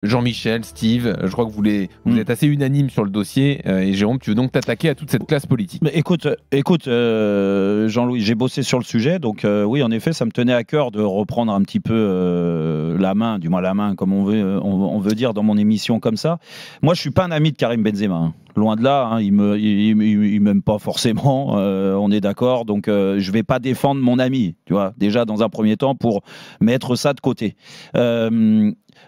Jean-Michel, Steve, je crois que vous êtes assez unanime sur le dossier. Et Jérôme, tu veux donc t'attaquer à toute cette classe politique. Mais écoute, Jean-Louis, j'ai bossé sur le sujet, donc oui, en effet, ça me tenait à cœur de reprendre un petit peu la main, du moins la main, comme on veut dire dans mon émission comme ça. Moi, je suis pas un ami de Karim Benzema, hein. Loin de là, hein, il m'aime pas forcément, on est d'accord, donc je vais pas défendre mon ami, tu vois, déjà dans un premier temps pour mettre ça de côté.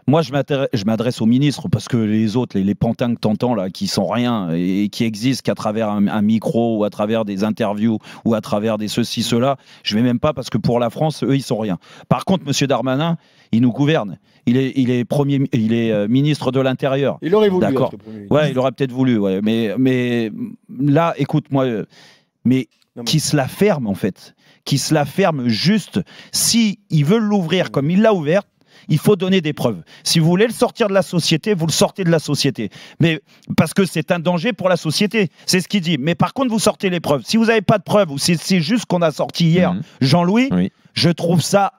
Moi, je m'adresse aux ministres parce que les autres, les pantins que t'entends là, qui sont rien et qui existent qu'à travers un micro ou à travers des interviews ou à travers des ceci, cela, je vais même pas parce que pour la France, eux, ils sont rien. Par contre, Monsieur Darmanin, il nous gouverne. Il est ministre de l'Intérieur. Il aurait voulu. D'accord. Ouais, il aurait peut-être voulu. Ouais. Mais là, écoute-moi, qui se la ferme en fait, qui se la ferme juste. Si ils veulent l'ouvrir comme il l'a ouvert, il faut donner des preuves. Si vous voulez le sortir de la société, vous le sortez de la société. Mais parce que c'est un danger pour la société. C'est ce qu'il dit. Mais par contre, vous sortez les preuves. Si vous n'avez pas de preuves, ou c'est juste qu'on a sorti hier, Jean-Louis, je trouve ça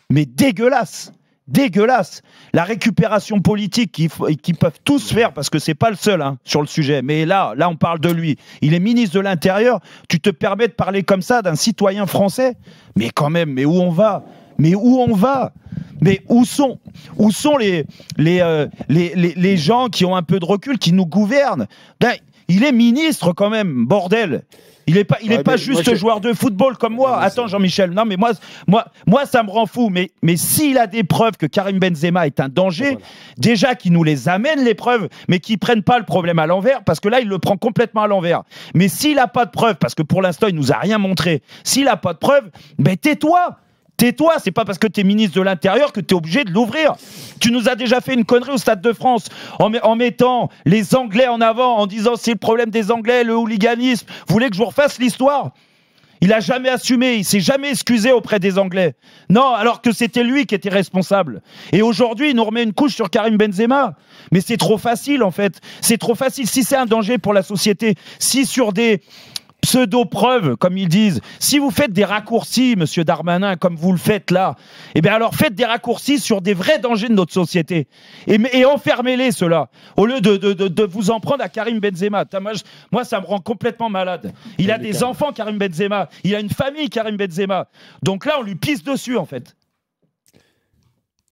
dégueulasse. Dégueulasse. La récupération politique qu'ils peuvent tous faire, parce que c'est pas le seul sur le sujet, mais là on parle de lui. Il est ministre de l'Intérieur. Tu te permets de parler comme ça d'un citoyen français? Mais quand même, mais où on va? Mais où on va? Mais où sont les gens qui ont un peu de recul, qui nous gouvernent? Ben, il est ministre quand même, bordel. Il n'est pas juste joueur de football comme moi. Attends, Jean-Michel. Non, mais moi, ça me rend fou. Mais s'il a des preuves que Karim Benzema est un danger, déjà qu'il nous les amène, les preuves, mais qu'il ne prenne pas le problème à l'envers, parce que là, il le prend complètement à l'envers. Mais s'il n'a pas de preuves, parce que pour l'instant, il ne nous a rien montré, s'il n'a pas de preuves, ben tais-toi. Tais-toi, c'est pas parce que tu es ministre de l'Intérieur que tu es obligé de l'ouvrir. Tu nous as déjà fait une connerie au Stade de France en mettant les Anglais en avant, en disant c'est le problème des Anglais, le hooliganisme. Vous voulez que je vous refasse l'histoire? Il a jamais assumé, il s'est jamais excusé auprès des Anglais. Non, alors que c'était lui qui était responsable. Et aujourd'hui, il nous remet une couche sur Karim Benzema. Mais c'est trop facile en fait. C'est trop facile. Si c'est un danger pour la société, si sur des pseudo-preuves, comme ils disent. Si vous faites des raccourcis, monsieur Darmanin, comme vous le faites là, eh bien alors faites des raccourcis sur des vrais dangers de notre société. Et enfermez-les, ceux-là. Au lieu de vous en prendre à Karim Benzema. Moi, ça me rend complètement malade. Il a des enfants, Karim Benzema. Il a une famille, Karim Benzema. Donc là, on lui pisse dessus, en fait.